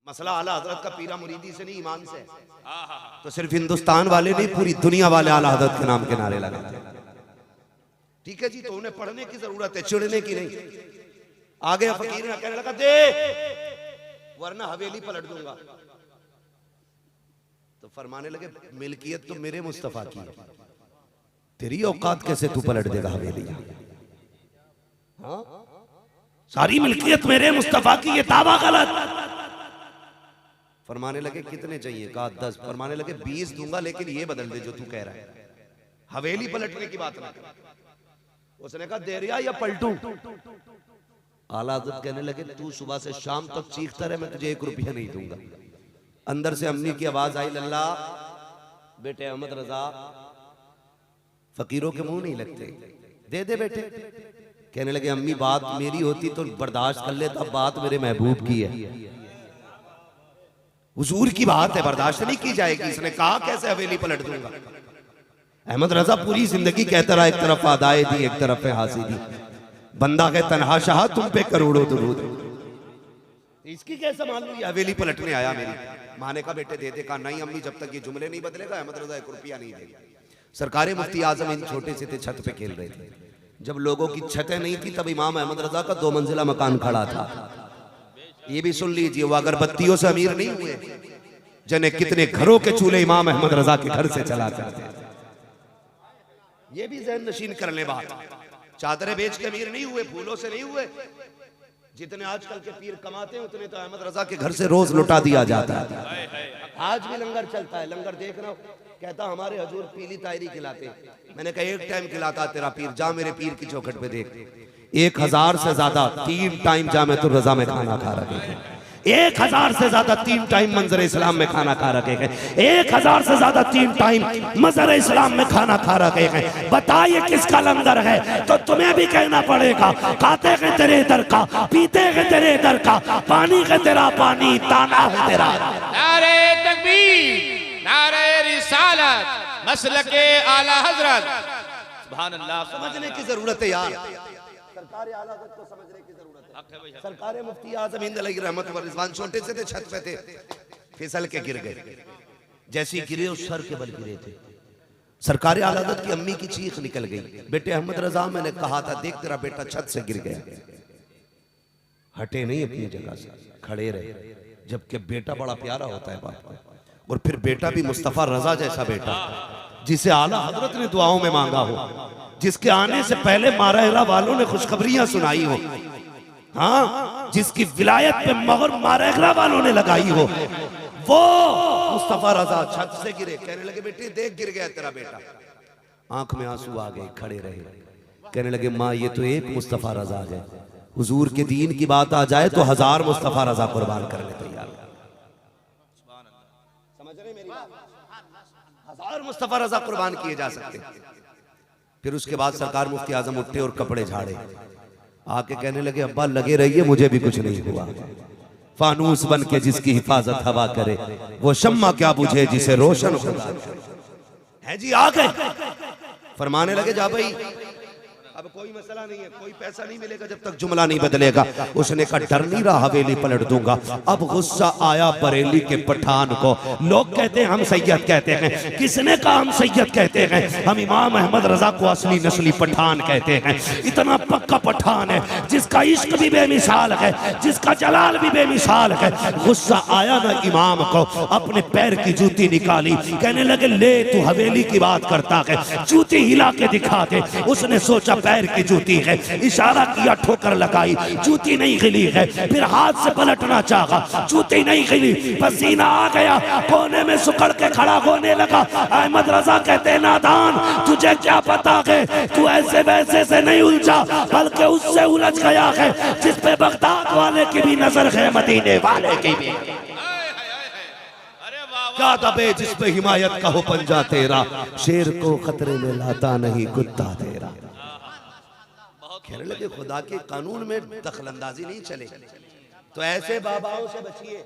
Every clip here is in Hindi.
मसला आला हजरत का पीरा मुरीदी से नहीं, ईमान से। तो सिर्फ हिंदुस्तान वाले नहीं, पूरी दुनिया वाले आला हजरत के नाम के नारे लगाते हैं। ठीक है जी, तो उन्हें पढ़ने की जरूरत है, चिढ़ने की नहीं। आ गया फकीर ने कहने लगा दे, वरना हवेली पलट दूंगा। तो फरमाने लगे मिल्कियत तो मेरे मुस्तफा की है, तेरी औकात कैसे तू पलट देगा हवेली? हाँ, सारी मिल्कियत मेरे मुस्तफा की, ये दावा गलत। फरमाने लगे कितने चाहिए? कहा 10। फरमाने लगे 20 दूंगा, लेकिन ये बदल दे जो तू कह रहा है, हवेली पलटने की बात ना कर। उसने कहा दे रिया या पलटूं? आला हज़रत कहने लगे तू सुबह से शाम तक चीखता रहे, मैं तुझे 1 रुपया नहीं दूंगा। अंदर से अम्मी की आवाज आई, लल्ला बेटे अहमद रजा फकीरों के मुंह नहीं लगते, दे दे बेटे। कहने लगे अम्मी बात मेरी होती तो बर्दाश्त कर लेता, बात मेरे महबूब की है, हुजूर की बात है, बर्दाश्त नहीं की जाएगी। इसने कहा कैसे हवेली पलट दूंगा? अहमद रजा पूरी जिंदगी कहता रहा, एक तरफ आदाए दी, एक तरफ हासी दी, बंदा के तन्हा शाह तुम पे करोड़ों दुरूद। इसकी कैसे मान लूं ये हवेली पलटने आया मेरी? माने का बेटे दे दे। कहा नहीं अम्मी, जब तक ये जुमले नहीं बदलेगा अहमद रजा 1 रुपया नहीं देगा। सरकारे मुफ्ती आजम इन छोटे से थे, छत पे खेल रहे थे। जब लोगों की छतें नहीं थी तब इमाम अहमद रजा का 2 मंजिला मकान खड़ा था। ये भी सुन लीजिए, वो अगरबत्तियों से अमीर नहीं हुए, जने कितने घरों के चूल्हे इमाम अहमद रजा के घर से चला करते थे। ये भी ज़हन नशीन कर ले बात। चादरें बेच के अमीर नहीं हुए, फूलों से नहीं हुए। जितने आजकल के पीर कमाते हैं उतने तो अहमद रजा के घर से रोज लुटा दिया जाता है। आज भी लंगर चलता है, लंगर देख रहा हूं, कहता हमारे हजूर पीली तायरी खिलाते। मैंने कहा 1 टाइम खिलाता तेरा पीर, जा मेरे पीर की चौखट पे देख, 1000 से ज्यादा 3 टाइम जामे तो रजा में खाना खा रखे हैं। 1000 से ज्यादा 3 टाइम मंजर इस्लाम में खाना खा रखे हैं। 1000 से ज्यादा 3 टाइम मंजर इस्लाम में खाना खा रखे हैं। बताइए किसका लंगर है? तो तुम्हें भी कहना पड़ेगा, खाते हैं तेरे इधर का, पीते हैं तेरे इधर का, पानी है तेरा पानी, ताना है तेरा। नारे तकबीर, नारे रिसालत, मसलके आला हजरत। सुभान अल्लाह। समझने की जरूरत है यार, सरकार आला हज़रत को समझने की जरूरत है। सरकार मुफ्ती आज़म हिंद अलैहि रहमत व रिज़वान छोटे से थे, छत पे थे, फिसल के गिर गए। जैसे गिरे उस सर के बल गिरे थे। सरकार आला हज़रत की अम्मी की चीख निकल गई, बेटे अहमद रजा मैंने कहा था देख तेरा बेटा छत से गिर गया। हटे नहीं अपनी जगह से, खड़े रहे। जबकि बेटा बड़ा प्यारा होता है बाप को, और फिर बेटा भी मुस्तफा रजा जैसा बेटा, जिसे आला हज़रत ने दुआओं में मांगा हो, जिसके आने से पहले माराहरा वालों ने खुशखबरियां सुनाई हो, हाँ, जिसकी विलायत पे मोहर माराहरा वालों ने लगाई हो, वो मुस्तफा रजा छत से गिरे। कहने लगे बेटे देख गिर गया तेरा बेटा। आंख में आंसू आ गए, खड़े रहे। कहने लगे माँ ये तो एक मुस्तफा रजा है, हुजूर के दीन की बात आ जाए तो 1000 मुस्तफा रजा कुर्बान करने तैयार। समझ रहे मेरी बात? 1000 मुस्तफा रजा कुर्बान किए जा सकते। फिर उसके बाद सरकार मुफ्ती आजम उठे और कपड़े झाड़े, आके कहने लगे अब्बा लगे रहिए, मुझे भी कुछ नहीं हुआ। फानूस बन के जिसकी हिफाजत हवा करे, वो शम्मा क्या बुझे जिसे रोशन खुदा है। जी आ गए, फरमाने लगे जा भाई अब कोई मसला नहीं है, कोई पैसा नहीं मिलेगा जब तक जुमला नहीं बदलेगा। उसने कहा डर नहीं रहा, हवेली पलट दूंगा। अब गुस्सा आया बरेली के पठान को। लोग कहते हैं हम सैयद कहते हैं, किसने कहा हम सैयद कहते हैं? हम इमाम अहमद रजा को असली नस्ली पठान कहते हैं। इतना पक्का पठान है जिसका इश्क भी बेमिसाल है, जिसका जलाल भी बेमिसाल है। गुस्सा आया ना इमाम को, अपने पैर की जूती निकाली, कहने लगे ले तू हवेली की बात करता है, जूती हिला के दिखा दे। उसने सोचा पैर की जूती है, इशारा किया, ठोकर लगाई, जूती नहीं गिली है। फिर हाथ से पलटना चाहा, जूती नहीं गिली, पसीना आ गया, कोने में सुकड़ के खड़ा होने लगा। अहमद रजा कहते नादान तुझे क्या पता है, तू ऐसे वैसे से नहीं उलझा, बल्कि उससे उलझ गया है जिस पे बगदाद वाले की भी नजर है, मदीने वाले की भी। क्या दबे जिस पे हिमायत का हो पंजा तेरा, शेर को खतरे में लाता नहीं कुत्ता तेरा। कहने लगे खुदा के कानून में दखलंदाजी नहीं चले, तो ऐसे बाबाओं से बचिए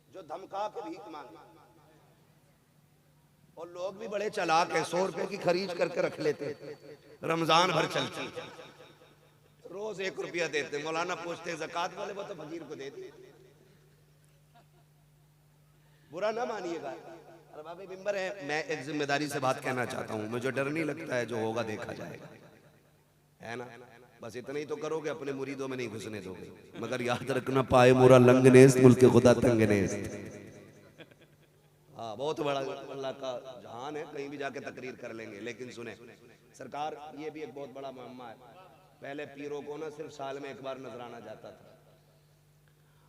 जो धमका के भीख मांगे। और लोग भी बड़े चालाक हैं, 100 रुपए की खरीद करके रख लेते, रमजान भर चलती, रोज 1 रुपया देते। मौलाना पूछते ज़कात वाले, वो तो फकीर को देते। बुरा ना मानिएगा। अरे बाबा मिंबर है, मैं एक जिम्मेदारी से बात कहना चाहता हूँ। मुझे डर नहीं लगता है, जो होगा देखा जाएगा, है ना। बस इतना ही तो करोगे, अपने मुरीदों में नहीं घुसने दोगे। मगर याद रखना, पाए मोरा लंगनेस मुल्क खुदा तंगनेस। हाँ, बहुत बड़ा अल्लाह का जहान है, कहीं भी जाके तकरीर कर लेंगे। लेकिन सुने सरकार, ये भी एक बहुत बड़ा मामला है। पहले पीरों को ना सिर्फ साल में एक बार नजराना जाता था,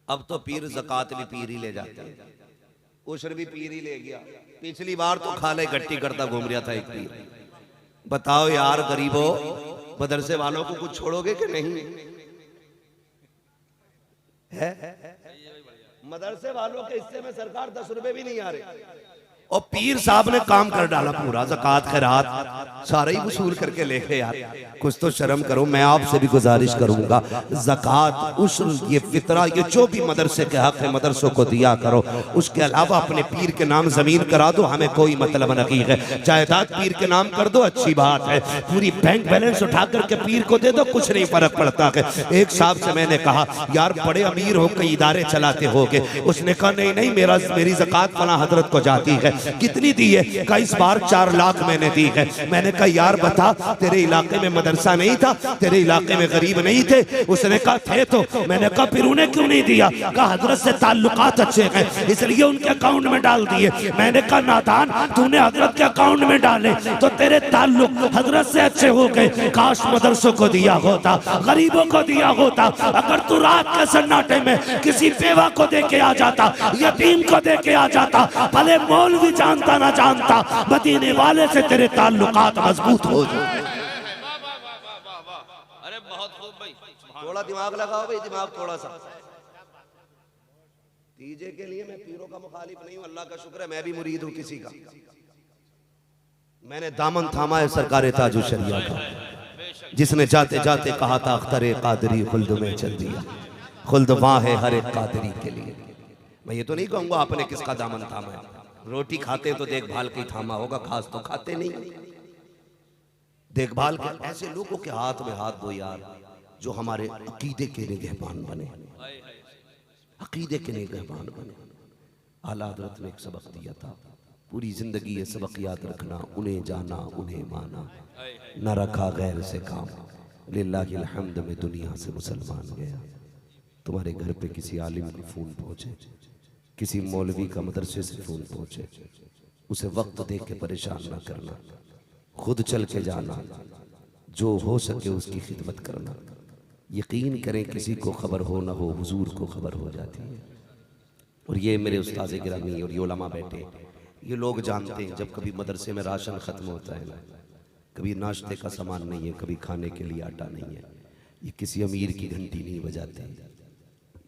अब तो पीर ज़कात भी पीर ही ले जाते हैं, उशर भी पीर ही ले गया। पिछली बार तो खाले इकट्ठी करता घूम रहा था एक पीर। बताओ यार गरीबों, मदरसे वालों को कुछ छोड़ोगे कि नहीं? है मदरसे वालों के हिस्से में सरकार 10 रुपए भी नहीं आ रहे, और पीर साहब ने काम कर डाला पूरा। ज़कात खैरात सारे ही वसूल करके लेके यार, कुछ तो शर्म करो। मैं आपसे भी गुजारिश करूंगा, ज़कात, उशर, ये फितरा, ये जो भी मदरसे के हक है मदरसों को दिया करो। उसके अलावा अपने पीर के नाम जमीन करा दो, हमें कोई मतलब नहीं है। जायदाद पीर के नाम कर दो, अच्छी बात है। पूरी बैंक बैलेंस उठा करके पीर को दे दो, कुछ नहीं फर्क पड़ता है। एक साहब से मैंने कहा, यार बड़े अमीर हो, कई इदारे चलाते होगे। उसने कहा नहीं नहीं, मेरी ज़कात फला हजरत को जाती है। कितनी दी है? कहा इस बार 4 लाख मैंने दी है। मैंने कहा यार बता, तेरे इलाके में मदरसा नहीं था, तेरे इलाके में गरीब नहीं थे? उसने कहा थे तो। मैंने कहा फिर उन्हें क्यों नहीं दिया? कहा हजरत से ताल्लुकात अच्छे हैं, इसलिए उनके अकाउंट में डाल दिए। मैंने कहा नादान, तूने हजरत के अकाउंट में डाले तो तेरे ताल्लुक हजरत से अच्छे हो गए। काश मदरसों को दिया होता, गरीबों को दिया होता। अगर तू रात के सन्नाटे में किसी बेवा को दे के आ जाता, यतीम को दे के आ जाता, भले मौलवी जानता ना जानता, मदीने वाले से तेरे ताल्लुकात मजबूत हो जाए। अरे बहुत खूब भाई, थोड़ा दिमाग लगाओ भाई, दिमाग थोड़ा सा। तीजे के लिए मैं पीरों का मुखालिफ नहीं हूं, अल्लाह का शुक्र है मैं भी मुरीद हूं किसी का। मैंने दामन थामा है सरकार ताजु शरिया का, जिसने जाते जाते कहा था अख्तरे कादरी खुल्द में चल दिया। खुल्द वहां है हर एक कादरी के लिए। मैं ये तो नहीं कहूंगा आपने किसका दामन थामा है। रोटी खाते तो देखभाल के थामा होगा, खास तो खाते नहीं। देखभाल के ऐसे लोगों के हाथ में हाथ दो यार, जो हमारे अकीदे के निगहबान बने, अकीदे के निगहबान बने। आला हज़रत ने एक सबक दिया था, पूरी जिंदगी ये सबक याद रखना, उन्हें जाना उन्हें माना, न रखा गैर से काम, लिल्लाहिल हम्द में दुनिया से मुसलमान गया। तुम्हारे घर पे किसी आलिम को फोन पहुंचे, किसी मौलवी का मदरसे से फोन पहुंचे, उसे वक्त देख के परेशान ना करना, खुद चल के जाना, जो हो सके उसकी खिदमत करना। यकीन करें किसी को खबर हो ना हो, हुजूर को खबर हो जाती है। और ये मेरे उस्ताद गिरामी और ये उलमा बैठे, ये लोग जानते हैं जब कभी मदरसे में राशन ख़त्म होता है ना, कभी नाश्ते का सामान नहीं है, कभी खाने के लिए आटा नहीं है, ये किसी अमीर की घंटी नहीं बजाते,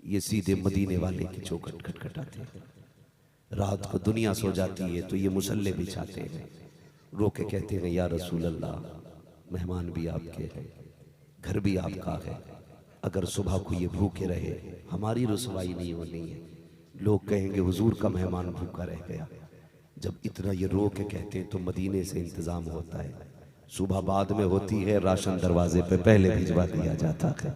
ये सीधे मदीने वाले की चौखट खटखटाते हैं। रात को दुनिया सो जाती है तो ये मुसल्ले बिछाते हैं, रो के कहते हैं या रसूल अल्लाह, मेहमान भी आपके हैं, घर भी आपका है, अगर सुबह को ये भूखे रहे हमारी रुसवाई नहीं होनी है। लोग कहेंगे हुजूर का मेहमान भूखा रह गया। जब इतना ये रो के कहते हैं तो मदीने से इंतज़ाम होता है, सुबह बाद में होती है, राशन दरवाजे पे पहले भिजवा दिया जाता है।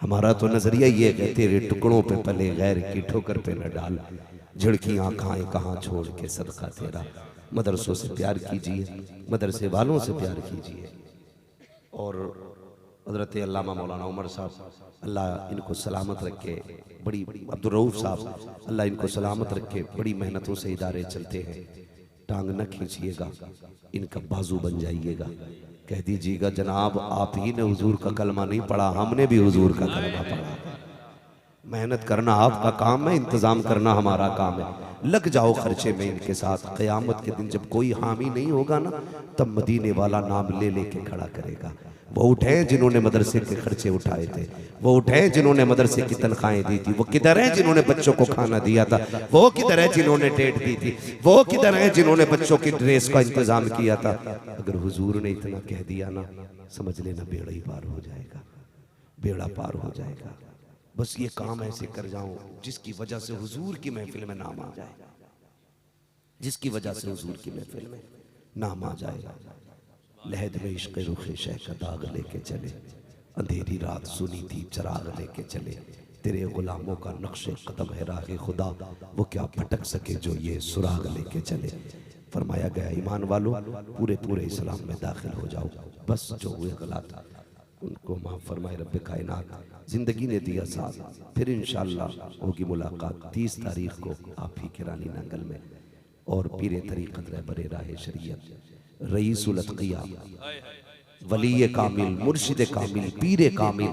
हमारा तो नजरिया ये है, तेरे टुकड़ों पे पले गैर की ठोकर पे न डाल, झिड़कियाँ खाएं कहाँ छोड़ के सदका तेरा। मदरसों से प्यार कीजिए, मदरसे वालों से प्यार कीजिए। और हज़रत अल्लामा मौलाना उमर साहब, अल्लाह इनको सलामत रखे, बड़ी अब्दुल रऊफ साहब, अल्लाह इनको सलामत रखे, बड़ी मेहनतों से इदारे चलते हैं। टांग न खींचिएगा, इनका बाजू बन जाइएगा। कह दीजिएगा जनाब आप ही ने हुजूर का कलमा नहीं पढ़ा, हमने भी हुजूर का कलमा पढ़ा। मेहनत करना आपका काम है, इंतजाम करना हमारा काम है। लग जाओ खर्चे में इनके साथ। क़यामत के दिन जब कोई हामी नहीं होगा ना, तब मदीने वाला नाम ले लेके खड़ा करेगा। वो उठे जिन्होंने मदरसे के खर्चे उठाए थे, वो उठे जिन्होंने मदरसे की तनख्वाहें दी थी, वो किधर है जिन्होंने बच्चों को खाना दिया था, वो किधर है जिन्होंने डेट दी थी, वो किधर है जिन्होंने बच्चों की ड्रेस का इंतजाम किया था। अगर हुजूर ने इतना कह दिया ना, समझ लेना बेड़ा ही पार हो जाएगा, बेड़ा पार हो जाएगा। बस ये काम ऐसे कर जाऊं जिसकी वजह से हुजूर की महफिल में नाम आ जाए, जिसकी वजह से हुजूर की महफिल में नाम आ जाएगा। लहद में इश्क़ रुख़ शह का दाग लेके चले, अंधेरी रात सुनी थी चराग लेके चले, तेरे गुलामों का नक्शे कदम है राह खुदा, वो क्या भटक सके जो ये सुराग लेके चले। फरमाया गया ईमान वालों पूरे पूरे इस्लाम में दाखिल हो जाओ, बस जो हुए गलत उनको माफ़ फरमाए रब्बे कायनात। ज़िंदगी ने दिया साथ, फिर इंशाअल्लाह होगी मुलाकात 30 तारीख को आप ही के रानी नांगल में। और पीरे तरीक़त रहबरे राह शरीयत रईसुल अत्क़िया वली कामिल मुर्शिद कामिल पीरे कामिल,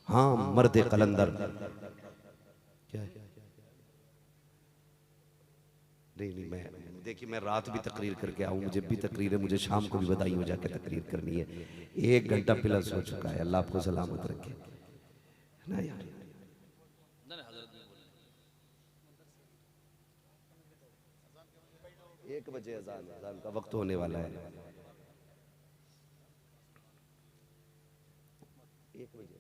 हाँ मर्द कलंदर। क्या है? नहीं मैं देखिए, मैं रात भी तकरीर करके आऊँ, मुझे भी तकरीर है, मुझे शाम को भी बधाई हो जाके तकरीर करनी है। 1 घंटा प्लस हो चुका है, अल्लाह आपको सलामत रखे ना यार। 1 बजे अजान का वक्त होने वाला है। 1 बजे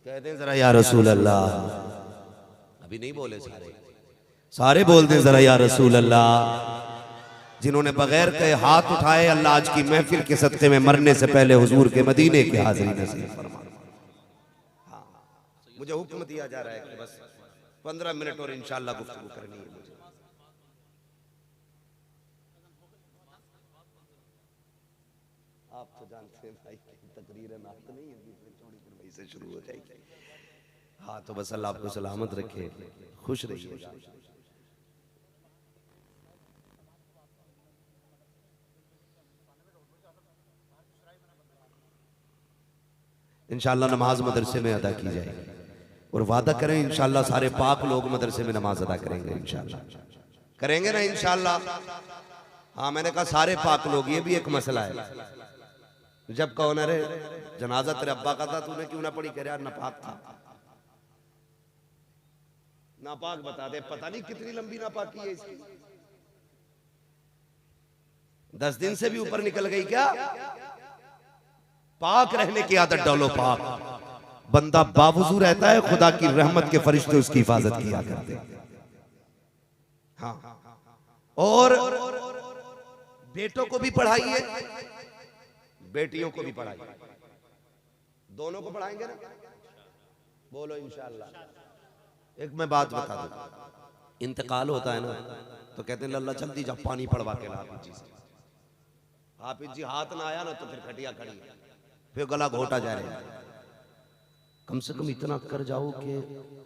कहते हैं जरा या रसूल अल्लाह। अभी नहीं बोले सारे बोलते हैं जरा या रसूल अल्लाह। जिन्होंने बगैर कहे हाथ उठाए, अल्लाह आज की महफिल के सदक़े में मरने से पहले हुजूर के मदीने की हाज़िरी नसीब फरमा। हाँ, मुझे हुक्म दिया जा रहा है कि बस 15 मिनट और इंशाअल्लाह गुफ्तगू करनी है मुझे। आप तो जानते हैं भाई तकरीर नात नहीं है, थोड़ी देर वहीं से शुरू हो जाएगी। हाँ तो बस अल्लाह आपको सलामत रखे, खुश रहिए। इंशाअल्लाह नमाज मदरसे में अदा की जाएगी और वादा करें इंशाअल्लाह सारे पाक लोग मदरसे में नमाज अदा करेंगे, इंशाअल्लाह करेंगे ना इंशाअल्लाह। हाँ मैंने कहा सारे पाक लोग, ये भी एक मसला है। जब कहो ना रे जनाजा तेरे अब्बा का था, तूने क्यों ना पढ़ी? कह रहा नापाक था। नापाक बता दे, पता नहीं कितनी लंबी नापाकी है इसकी, 10 दिन से भी ऊपर निकल गई क्या? पाक रहने की आदत डालो। पाक बंदा बावजू रहता है, खुदा की रहमत के फरिश्ते उसकी हिफाजत किया करते हैं। हाँ और बेटों को भी पढ़ाइए, बेटियों को भी पढ़ाइए, दोनों को पढ़ाएंगे ना? बोलो इंशाअल्लाह। एक मैं बात बता दूं, इंतकाल होता है ना तो कहते हैं लल्ला जल्दी जा पानी पड़वा के ला हाफिज जी से। हाफिज जी हाथ ना आया ना तो फिर खटिया खड़ी, फिर गला घोटा जा रहा है। कम से कम इतना कर जाओ कि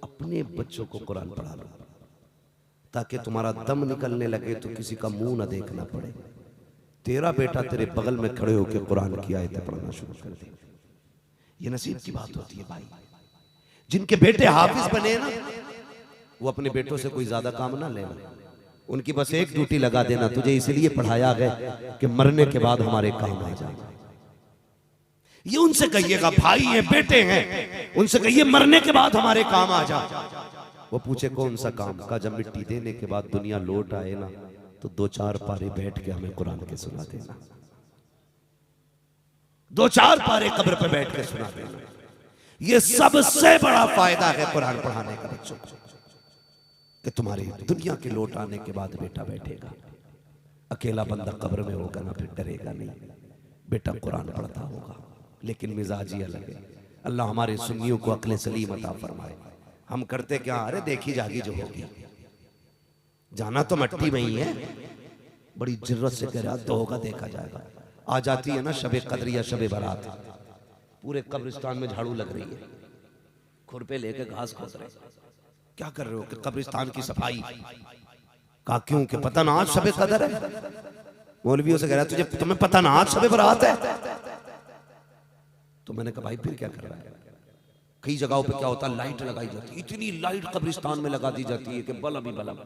अपने बच्चों को कुरान पढ़ा लो, ताकि तुम्हारा दम निकलने लगे तो किसी का मुंह ना देखना पड़े। तेरा बेटा तेरे बगल में खड़े होकर कुरान की आयतें पढ़ना शुरू कर दे। ये नसीब की बात होती है भाई। जिनके बेटे हाफिज बने ना, वो अपने बेटों से कोई ज्यादा काम ना लेना, उनकी बस एक ड्यूटी लगा देना, तुझे इसलिए पढ़ाया गया कि मरने के बाद हमारे काम आ जाए। ये उनसे कहिएगा, भाई हैं बेटे हैं, उनसे कहिए मरने के बाद हमारे काम आ जाए। वो पूछे कौन सा काम का? जब मिट्टी देने के बाद दुनिया लौट आए ना तो 2-4 पारे बैठ के हमें कुरान के सुना देना, 2-4 पारे कब्र पे बैठ के सुना देना। ये सबसे बड़ा फायदा है कुरान पढ़ाने का बच्चों को, कि तुम्हारे दुनिया के लौट आने के बाद बेटा बैठेगा, अकेला बंदा कब्र में होगा ना, फिर डरेगा नहीं, बेटा कुरान पढ़ता होगा। लेकिन मिजाज ही अलग है। अल्लाह हमारे सुन्नियों को अक्ल सलीम अता फरमाए। हम करते क्या, अरे देखी जागी जो होगी, जाना तो मट्टी में ही है, बड़ी जिर्रत से कह रहा तो होगा देखा जाएगा। आ जाती है ना शबे कद्र या शबे बारात, पूरे कब्रिस्तान में झाड़ू लग रही है, खुरपे लेके घास खोद रहे, क्या कर रहे हो? कि कब्रिस्तान की सफाई का। क्यों? कि पता ना आज शबे कद्र है। मौलवियों से कह रहा है तुम्हें पता ना आज शबे बारात है? तो मैंने कहा भाई फिर क्या कर रहा है? कई जगहों पे क्या होता है, लाइट लगाई जाती है, इतनी लाइट कब्रिस्तान में लगा दी जाती है कि बल्ब ही बल्ब।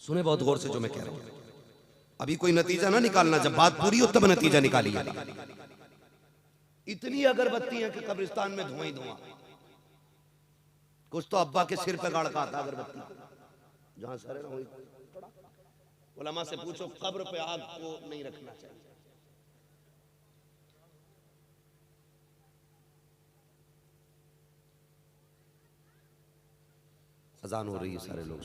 सुने बहुत गौर से जो मैं कह रहा हूं, अभी कोई नतीजा ना निकालना, जब बात पूरी हो तब नतीजा निकालिए। इतनी अगरबत्ती है कि कब्रिस्तान में धुआं ही धुआं। कुछ तो अब्बा के सिर पे गाड़ का आता अगरबत्ती, जहां सर है ना वही। उलमा से पूछो कब्र पे आग को नहीं रखना चाहिए। अजान हो रही है, सारे लोग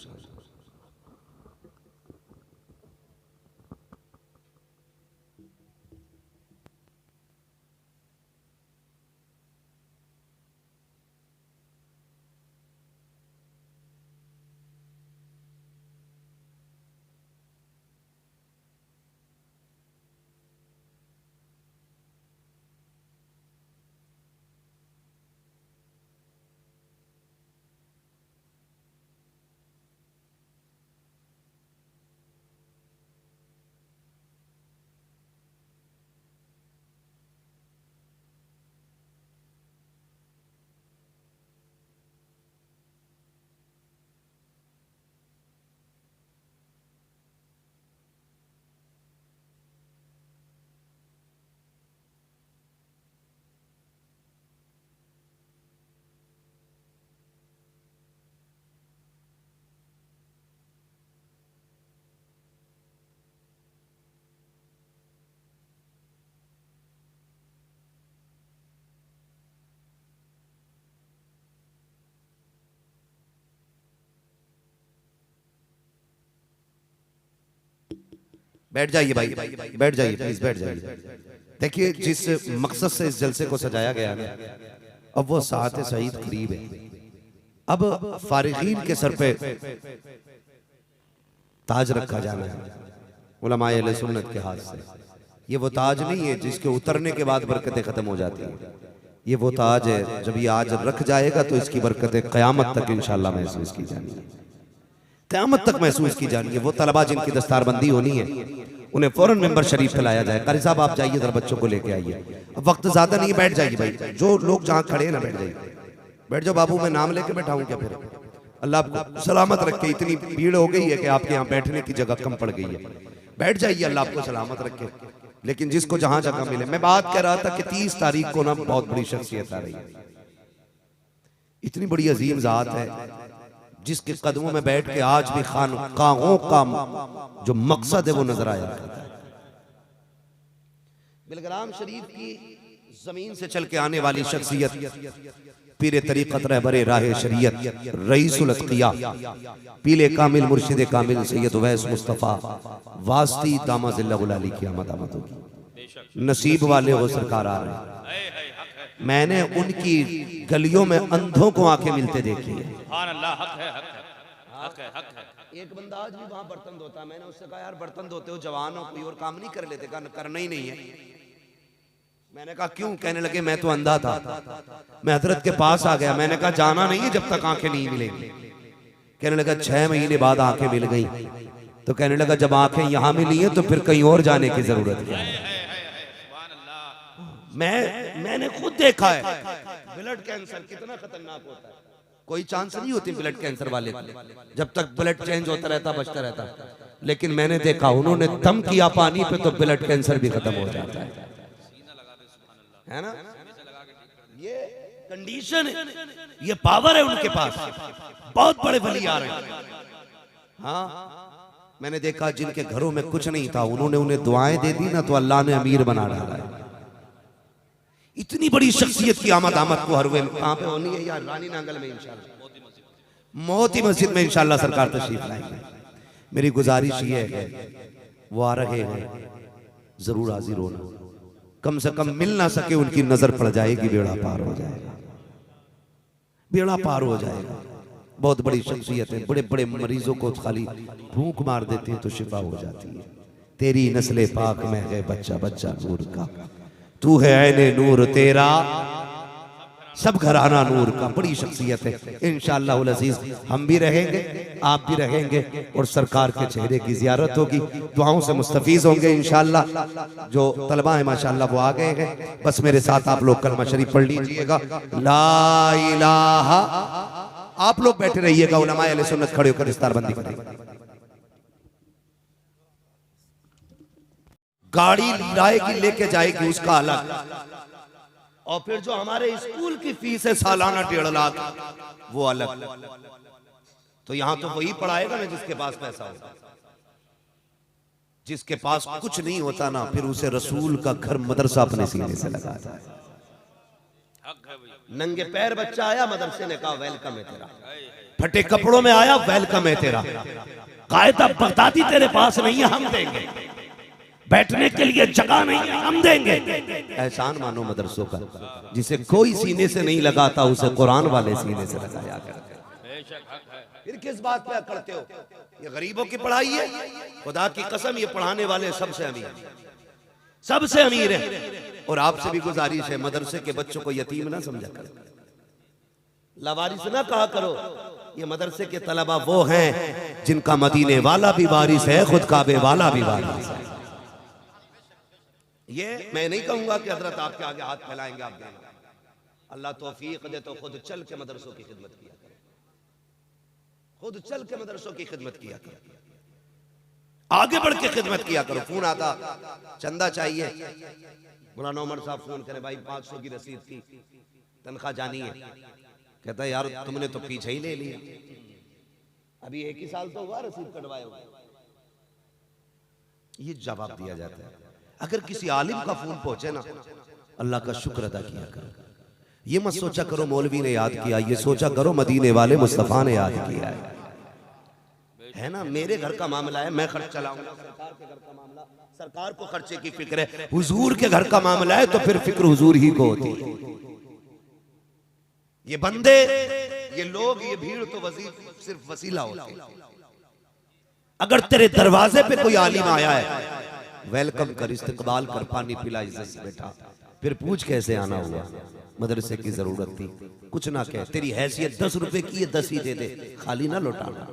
बैठ जाइए भाई, बैठ जाइए प्लीज, बैठ जाइए। देखिए जिस मकसद से इस जलसे को सजाया गया है, अब वो सात सईद करीब है। अब फारिगीन के सर पे ताज रखा जाना है उलमाए अहले सुन्नत के हाथ से। ये वो ताज नहीं है जिसके उतरने के बाद बरकतें खत्म हो जाती हैं। ये वो ताज है जब ये आज रख जाएगा तो इसकी बरकतें क़यामत तक इंशाअल्लाह महसूस की जानी है, क़यामत तक महसूस की जानी है। वो तलबा जिनकी दस्तारबंदी होनी है उन्हें फौरन मेंबर शरीफ पे लाया जाए। कारी साहब आप जाइए जरा बच्चों को लेके आइए। अब वक्त ज्यादा नहीं है, बैठ जाइए भाई। जो लोग जहाँ खड़े हैं ना बैठ जाइए, बैठ जाओ बाबू। मैं नाम लेके बैठाऊं क्या फिर? अल्लाह आपको सलामत रखे। इतनी भीड़ हो गई है कि आपके यहाँ बैठने की जगह कम पड़ गई है। बैठ जाइए, अल्लाह आपको सलामत रखे। लेकिन जिसको जहां जगह मिले। मैं बात कर रहा था कि 30 तारीख को ना बहुत बड़ी शख्सियत आ रही है, इतनी बड़ी अजीम जात है जिसके कदमों में बैठ के आज भी खानकाहों का जो मकसद है वो नजर आया करता है। बिलग्राम शरीफ की जमीन से चल के आने वाली शख्सियत पीरे तरीक़त रहबरे राह शरीयत रईसुल अत्क़िया पीले कामिल मुर्शिद कामिल सैयद उवैस मुस्तफ़ा वास्ती दामाज़िल्लहुल अली की आमद होगी। नसीब वाले हो सरकार आ रहे हैं। मैंने उनकी गलियों में अंधों को आंखें मिलते देखी है। एक बंदा आज भी वहां बर्तन धोता है। मैंने उससे कहा यार बर्तन धोते हो जवान हो, कोई और काम नहीं कर लेते? करना ही नहीं है। मैंने कहा क्यों? कहने लगे मैं तो अंधा था, मैं हजरत के पास आ गया। मैंने कहा जाना नहीं है जब तक आंखें नहीं मिलेंगी। कहने लगा 6 महीने बाद आंखें मिल गई। तो कहने लगा जब आंखें यहां मिली हैं तो फिर कहीं और जाने की जरूरत है। मैंने खुद देखा है ब्लड कैंसर कितना खतरनाक होता है। कोई चांस नहीं होती ब्लड कैंसर वाले जब तक ब्लड चेंज होता रहता बचता रहता। लेकिन मैंने देखा उन्होंने दम किया पानी पे तो ब्लड कैंसर भी खत्म हो जाता है ना। ये कंडीशन है, ये पावर है उनके पास। बहुत बड़े वली आ रहे हैं। हाँ मैंने देखा जिनके घरों में कुछ नहीं था उन्होंने उन्हें दुआएं दे दी ना तो अल्लाह ने अमीर बना डाला है। इतनी बड़ी शख्सियत की आमद को हर वे कहां पे होनी है यार? रानी नांगल में इंशाल्लाह, मोती मस्जिद में इंशाल्लाह सरकार तशरीफ लाएंगे। मेरी गुजारिश ये है वो आ रहे हैं जरूर हाजिर होना। कम से कम मिल ना सके उनकी नजर पड़ जाएगी, बेड़ा पार हो जाएगा, बेड़ा पार हो जाएगा। बहुत बड़ी शख्सियत है। बड़े बड़े मरीजों को खाली भूख मार देते हैं तो शिफा हो जाती है। तेरी नस्ले पाक में है बच्चा बच्चा नूर का, तू है ऐने नूर तेरा सब घराना नूर का। बड़ी शख्सियत है। इंशाअल्लाह अज़ीज़ हम भी रहेंगे, आप भी रहेंगे और सरकार के चेहरे की ज़ियारत होगी। दुआओं से मुस्तफ़ीज़ होंगे इंशाअल्लाह। जो तलबा है माशाअल्लाह वो आ गए हैं। बस मेरे साथ आप लोग कलमा शरीफ पढ़ लीजिएगा, ला इलाहा। आप लोग बैठे रहिएगा, उलमाए अहले सुन्नत खड़े होकर दस्तारबंदी करेंगे। गाड़ी लाएगी लेके जाएगी उसका अलग, और फिर जो हमारे स्कूल की फीस है सालाना 1.5 लाख वो अलग। तो यहां तो वही पढ़ाएगा ना जिसके पास पैसा होगा। जिसके पास कुछ नहीं होता ना फिर उसे रसूल का घर मदरसा अपने सीने से लगाता है। नंगे पैर बच्चा आया मदरसे ने कहा वेलकम है तेरा, फटे कपड़ों में आया वेलकम है तेरा, कायदा बगदादी तेरे पास नहीं है हम देंगे, बैठने के लिए जगह नहीं है हम देंगे। एहसान मानो मदरसों का। जिसे कोई सीने से नहीं लगाता उसे कुरान वाले सीने से लगाया करते। फिर किस बात पे करते हो? ये गरीबों की पढ़ाई है। खुदा की कसम ये पढ़ाने वाले सबसे अमीर, सबसे अमीर है। और आपसे भी गुजारिश है मदरसे के बच्चों को यतीम ना समझा करो, लावारिस ना कहा करो। ये मदरसे के तलबा वो हैं जिनका मदीने वाला भी वारिस है, खुद काबे वाला भी वारिस है। ये मैं नहीं कहूंगा कि हजरत आपके आगे हाथ फैलाएंगे आप देना। अल्लाह तौफीक दे तो खुद चल के मदरसों की खिदमत किया करें, खुद चल के मदरसों की खिदमत किया करें, आगे बढ़ के खिदमत किया करो। फोन आता चंदा चाहिए, मौलाना उमर साहब फोन करे भाई 500 की रसीद थी तनख्वाह जानी है। कहता है यार तुमने तो पीछे ही ले लिया, अभी 1 ही साल तो हुआ रसीद कटवाए हुए। ये जवाब दिया जाता है। अगर किसी आलिम का फोन पहुंचे ना अल्लाह का शुक्र अदा किया करो। ये मत सोचा करो मौलवी ने याद किया, ये सोचा करो मदीने वाले मुस्तफा ने याद किया है। है ना, मेरे घर का मामला है, मैं खर्च चलाऊंगा, सरकार के घर का मामला, सरकार को खर्चे की फिक्र है, हुजूर के घर का मामला है तो फिर फिक्र हुजूर ही को होती है। ये बंदे, ये लोग, ये भीड़ तो सिर्फ वसीला होती है। अगर तेरे दरवाजे पे कोई आलिम आया है, वेलकम कर, इस्तकबाल कर, पानी पिला, इज्जत से बैठा, फिर पूछ कैसे आना हुआ, मदरसे की जरूरत थी, कुछ ना कह, तेरी हैसियत 10 रुपए की है, 10 ही दे दे, खाली ना लौटाना,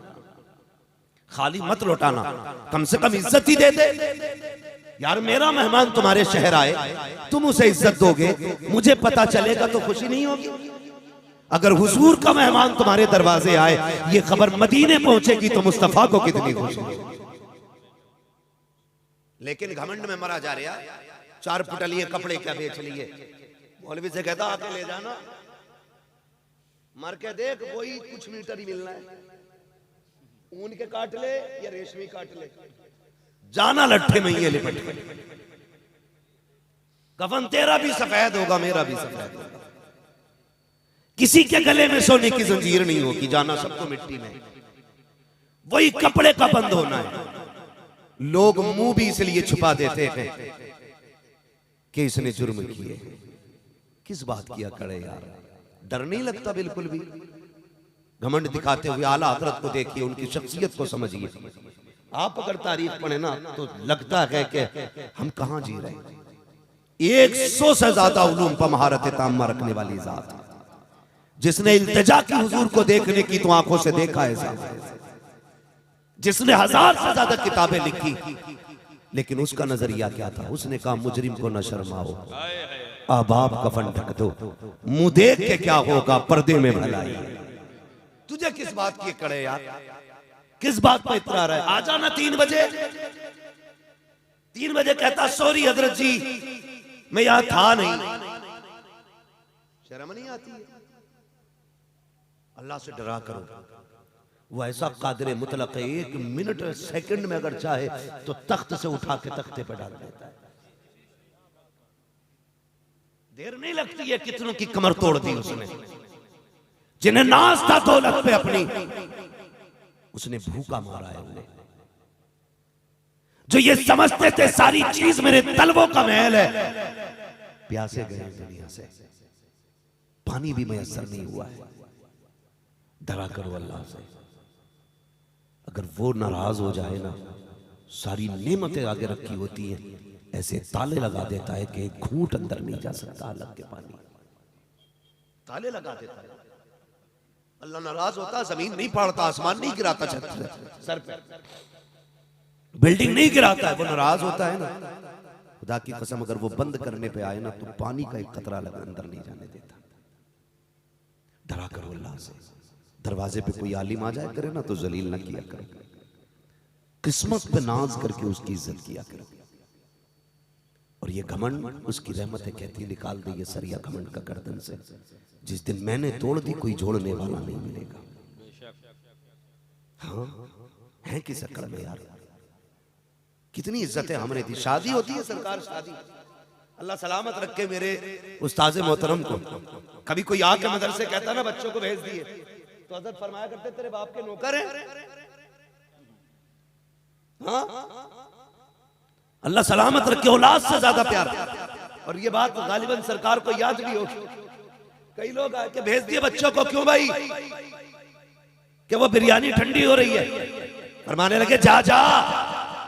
खाली मत लौटाना, कम से कम इज्जत ही दे दे। यार मेरा मेहमान तुम्हारे शहर आए, तुम उसे इज्जत दोगे, मुझे पता चलेगा तो खुशी नहीं होगी। अगर हुजूर का मेहमान तुम्हारे दरवाजे आए, ये खबर मदीने पहुंचेगी तो मुस्तफा को कितनी खुशी होगी। लेकिन घमंड में मरा जा रहा, 4 पुटलिए कपड़े क्या बेच लिए, मौलवी से कहता आके ले जाना, मर के देख वही कुछ मीटर ही मिलना है, ऊन के काट ले या रेशमी काट ले, जाना लट्ठे में ये लिपट के। कफन तेरा भी सफेद होगा, मेरा भी सफेद होगा, किसी के गले में सोने की जंजीर नहीं होगी, जाना सबको मिट्टी में। वही कपड़े का बंद होना है। लोग मुंह भी इसलिए छुपा देते हैं कि इसने जुर्म किए, किस बात किया करे यार, डर नहीं लगता बिल्कुल भी। घमंड दिखाते हुए आला हजरत को देखिए, उनकी शख्सियत को समझिए। आप अगर तारीफ पढ़े ना तो लगता है कि हम कहां जी रहे हैं। 100 से ज्यादा उलूम पर महारत ताम्मा रखने वाली जात, जिसने इल्तिजा की हुजूर को देखने की तो आंखों से देखा है, जिसने 1000 से ज्यादा किताबें लिखी, लेकिन उसका नजरिया क्या था? उसने कहा मुजरिम को न शर्माओ, आबाब कफन ढक दो, मुंह देख के क्या होगा, पर्दे में भलाई। तुझे किस बात की कड़े यार, किस बात पर इतरा रहा है? आ जाना 3 बजे। 3 बजे कहता सॉरी हजरत जी मैं यहां था नहीं। शर्म नहीं आती है? अल्लाह से डरा करो, वो ऐसा कादिर मुतलक है, 1 मिनट सेकंड में अगर चाहे तो तख्त से उठा के तख्ते पे डाल देता है। देर नहीं लगती है, कितनों की कमर तोड़ दी उसने, जिन्हें नाज था दौलत पे अपनी, उसने भूखा मारा है उन्हें। जो ये समझते थे सारी चीज मेरे तलवों का महल है, प्यासे गए दुनिया से, पानी भी मैसर नहीं हुआ है। डरा करो अल्लाह से, अगर वो नाराज हो जाए ना, सारी नेमतें आगे रखी होती हैं, ऐसे ताले लगा देता है कि एक घूंट अंदर नहीं जा सकता अलग के पानी, ताले लगा देता है। अल्लाह नाराज होता, जमीन नहीं फाड़ता, आसमान नहीं गिराता सर पे, बिल्डिंग नहीं गिराता है, वो नाराज होता है ना। खुदा की कसम अगर वो बंद करने पे आए ना तो पानी का एक कतरा लगा अंदर नहीं जाने देता। डरा करो अल्लाह से। दरवाजे पे कोई आलिम आ जाए करे ना तो जलील ना किया करो, किस्मत पे नाज करके उसकी इज्जत किया करो। और ये घमंड उसकी रहमत है, कहती निकाल दे ये सरिया घमंड का गर्दन से। जिस दिन मैंने तोड़ दी कोई जोड़ने वाला नहीं मिलेगा। हाँ है किस अकड़ में यार, कितनी इज्जतें हमने दी। शादी होती है सरकार, शादी अल्लाह सलामत रखे मेरे उस्ताद मोहतरम को। कभी कोई आके मदरसे कहता ना बच्चों को भेज दिए तो हज़रत फरमाया करते तेरे बाप के नौकर हैं। हाँ अल्लाह सलामत रखे, औलाद से ज्यादा प्यार। और ये बात गालिबन सरकार को याद भी होगी। कई लोग आके भेज दिए बच्चों को, क्यों भाई? कि वो बिरयानी ठंडी हो रही है। फरमाने लगे जा जा,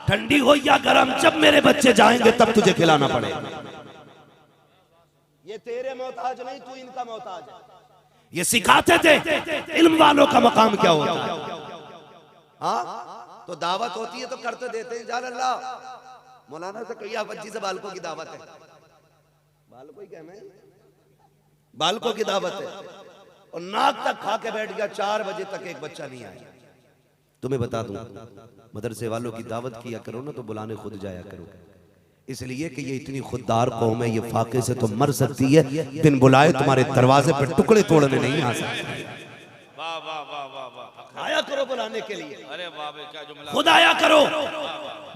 ठंडी हो या गरम, जब मेरे बच्चे जाएंगे तब तुझे खिलाना पड़ेगा। ये तेरे मोहताज नहीं, तू इनका मोहताज है। ये सिखाते थे इल्म वालों का मकाम क्या होता है। हाँ तो दावत होती है तो करते देते हैं। जान अल्लाह मौलाना से कहिए बच्ची से बालकों की दावत है, बालकों ही कहना है, बालकों की दावत है। और नाक तक खा के बैठ गया, 4 बजे तक एक बच्चा नहीं आया। तुम्हें बता दूं मदरसे वालों की दावत किया करो ना तो बुलाने खुद जाया करो, इसलिए कि ये इतनी खुददार कौम है, ये फाके से तो मर सकती है, बिन बुलाए तुम्हारे दरवाजे पर टुकड़े तोड़ने नहीं आ सकती। वाह वाह वाह वाह वाह, आया करो बुलाने के लिए, अरे वाह क्या जुमला, खुद आया करो।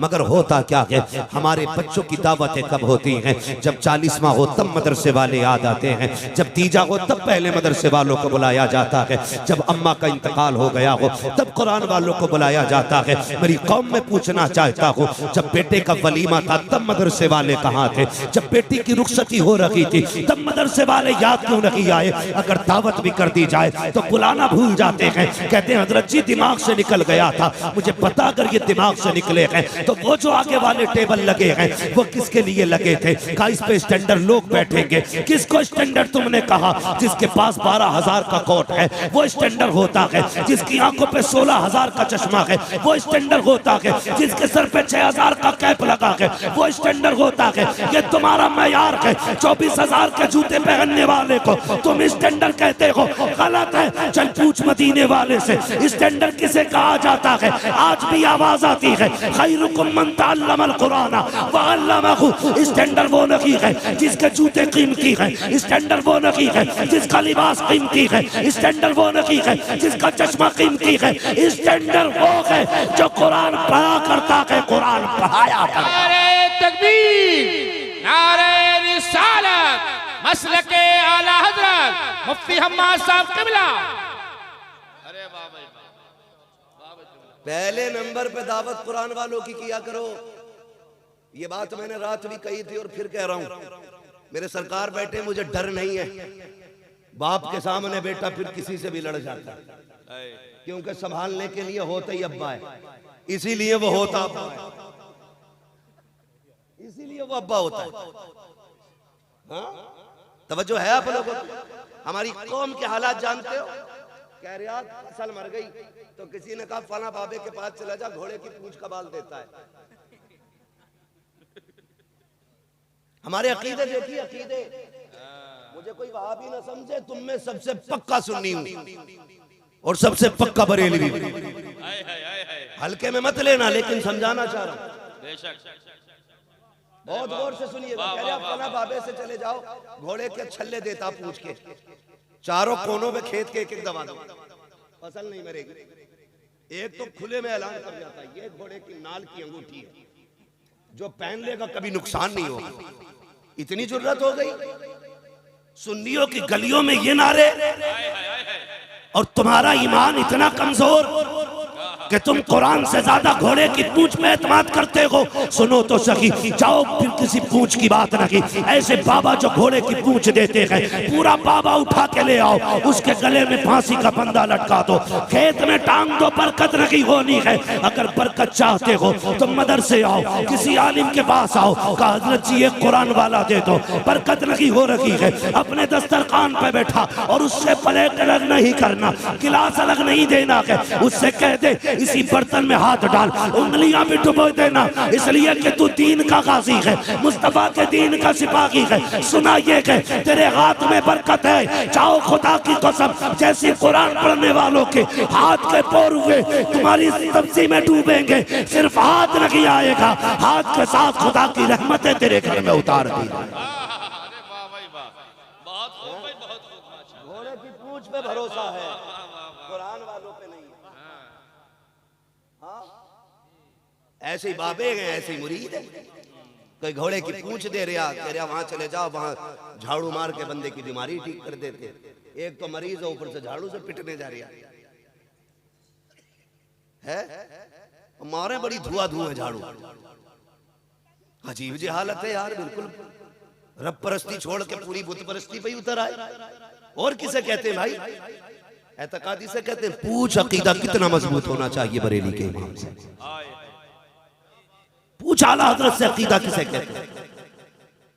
मगर होता क्या है, हमारे बच्चों की दावतें कब होती हैं? जब 40वां हो तब मदरसे वाले याद आते हैं, जब तीजा हो तब पहले मदरसे वालों को बुलाया जाता है, जब अम्मा का इंतकाल हो गया हो तब कुरान वालों को बुलाया जाता है। मेरी कौम में पूछना चाहता हूँ, जब बेटे का वलीमा था तब मदरसे वाले कहाँ थे? जब बेटी की रुखसती हो रही थी तब मदरसे वाले याद क्यों नहीं आए? अगर दावत भी कर दी जाए तो बुलाना भूल जाते हैं। कहते हैं हजरत जी दिमाग से निकल गया था। मुझे पता अगर ये दिमाग से निकले हैं तो वो जो आगे वाले टेबल लगे हैं वो किसके लिए लगे थे? का इस पे स्टैंडर्ड लोग बैठेंगे। किसको स्टैंडर्ड तुमने कहा? जिसके पास 12,000 का कोट है वो स्टैंडर्ड होता है, जिसकी आंखों पे 16,000 का चश्मा है वो स्टैंडर्ड होता है, जिसके सर पे 6,000 का कैप लगा है वो स्टैंडर्ड होता है। ये तुम्हारा मैयार है। 24,000 के जूते पहनने वाले को तुम स्टैंडर्ड कहते हो, गलत है। चल पूछ मदीने वाले से स्टैंडर्ड किसे कहा जाता है? आज भी आवाज आती है खैरुकुम मन तअल्लमल कुरान व अल्लमहु। स्टैंडर्ड वो नहीं है जिसके जूते कीमती हैं, स्टैंडर्ड वो नहीं है जिसका लिबास कीमती है, स्टैंडर्ड वो नहीं है जिसका चश्मा कीमती है, स्टैंडर्ड वो है जो कुरान पढ़ा करता है, कुरान पढ़ाया करता है। नारे तकबीर, नारे रिसालत, मसलके आला हजरत मुफ्ती हम्माद साहब किबला। अरे वाह भाई वाह, पहले नंबर पे दावत कुरान वालों की किया करो। ये बात मैंने रात भी कही थी और फिर कह रहा हूं। मेरे सरकार बैठे, मुझे डर नहीं है। बाप के सामने बेटा फिर किसी से भी लड़ जाता है, क्योंकि संभालने के लिए होता ही अब्बा है, इसीलिए वो होता अब्बा है, इसीलिए वो अब्बा होता है। हाँ? तवज्जो है आप लोगों को? हमारी कौम के हालात जानते हो? कह रहे यार फसल मर गई तो किसी ने कहा फला बाबे के पास चला जा, घोड़े की पूंछ का बाल देता है। हमारे अकीदे देखिए, अकीदे। मुझे कोई वहाबी ना समझे, तुम में सबसे पक्का सुन्नी हूं और सबसे पक्का बरेलवी। हल्के में मत लेना, लेकिन समझाना चाह रहा हूं। बहुत गौर से सुनिएगा। कह रहे फला बाबे से चले जाओ, घोड़े के छल्ले देता पूछ के, चारों कोनों में खेत के एक दबा दो, फसल नहीं मरेगी। एक तो खुले में ऐलान कर जाता है ये घोड़े की नाल की अंगूठी है, जो पहन लेगा कभी नुकसान नहीं होगा। इतनी जरूरत हो गई सुन्नियों की गलियों में ये नारे, और तुम्हारा ईमान इतना कमजोर कि तुम कुरान से ज्यादा घोड़े की पूंछ में एतमाद करते हो। सुनो तो सही, जाओ फिर किसी पूंछ की बात नहीं। ऐसे बाबा जो घोड़े की पूंछ देते हैं, पूरा बाबा उठा के ले आओ, उसके गले में फांसी का फंदा लटका दो, खेत में टांग दो, बरकत नहीं होनी है। अगर बरकत चाहते हो तो मदरसे आओ, किसी आलिम के पास आओ, कहा हजरत जी एक कुरान वाला दे दो, बरकत नहीं हो रही है। अपने दस्तरखान पे बैठा और उससे प्लेट अलग नहीं करना, गिलास अलग नहीं देना है, उससे कह दे इसी बर्तन में हाथ डाल, उंगलियां भी डुबो देना, इसलिए कि तू दीन का गाजी है, मुस्तफा के दीन का सिपाही है। सुना ये कि तेरे हाथ में बरकत है। जाओ खुदा की कसम, जैसे कुरान पढ़ने वालों के हाथ के पोर हुए तुम्हारी सब्जी में डूबेंगे, सिर्फ हाथ नहीं आएगा, हाथ के साथ खुदा की रहमतें तेरे घर में उतार दी। घोड़े की पूंछ पे भरोसा है, कुरान वालों पे नहीं। ऐसे ही बाबे हैं, ऐसे ही मुरीद है। कोई घोड़े की पूंछ दे रहा, कह रहा वहां चले जाओ, वहां झाड़ू मार के बंदे की बीमारी ठीक कर देते। एक तो मरीज है, ऊपर से झाड़ू से पिटने जा रहा है। मारे बड़ी धुआं झाड़ू। अजीब जी हालत है यार, बिल्कुल रब परस्ती छोड़ के पूरी बुत परस्ती पे उतर आए। और किसे कहते हैं भाई? एतकादी से कहते हैं। पूछ अकीदा कितना मजबूत होना चाहिए बरेली के इमाम से। पूछ आला हजरत से अकीदा किसे कहते हैं?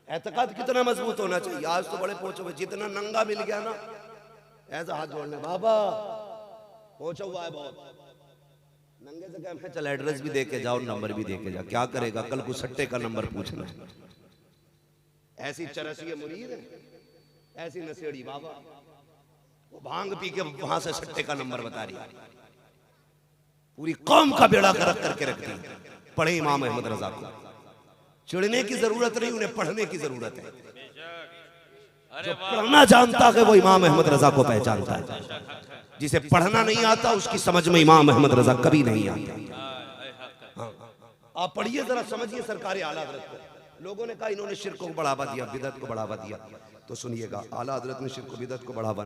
एतकाद कितना मजबूत होना चाहिए। आज तो बड़े पहुंचे हुए, जितना नंगा मिल गया ना ऐसा हाथ जोड़ने, बाबा पहुंचा हुआ है बहुत। नंगे से कह चल एड्रेस भी दे के जाओ, नंबर भी दे के जाओ, क्या करेगा कल को सट्टे का नंबर पूछना। ऐसी चरसिया मुरीद है, ऐसी नशेड़ी बाबा, वो भांग पी के वहां से सट्टे का नंबर बता रही, पूरी कौम का बेड़ा गर्क करके रखती है। पढ़े इमाम अहमद रजा को, चिढ़ने की जरूरत नहीं, उन्हें पढ़ने की जरूरत है। जो पढ़ना जानता है वो इमाम अहमद रजा को पहचानता है, जिसे पढ़ना नहीं आता उसकी समझ में इमाम अहमद रजा कभी नहीं आता। आप पढ़िए जरा, समझिए सरकार आला हजरत को। लोगों ने कहा इन्होंने शिर्क को बढ़ावा दिया, बिदअत को बढ़ावा दिया, तो सुनिएगा आला हजरत ने शिर्क को बिदअत को बढ़ावा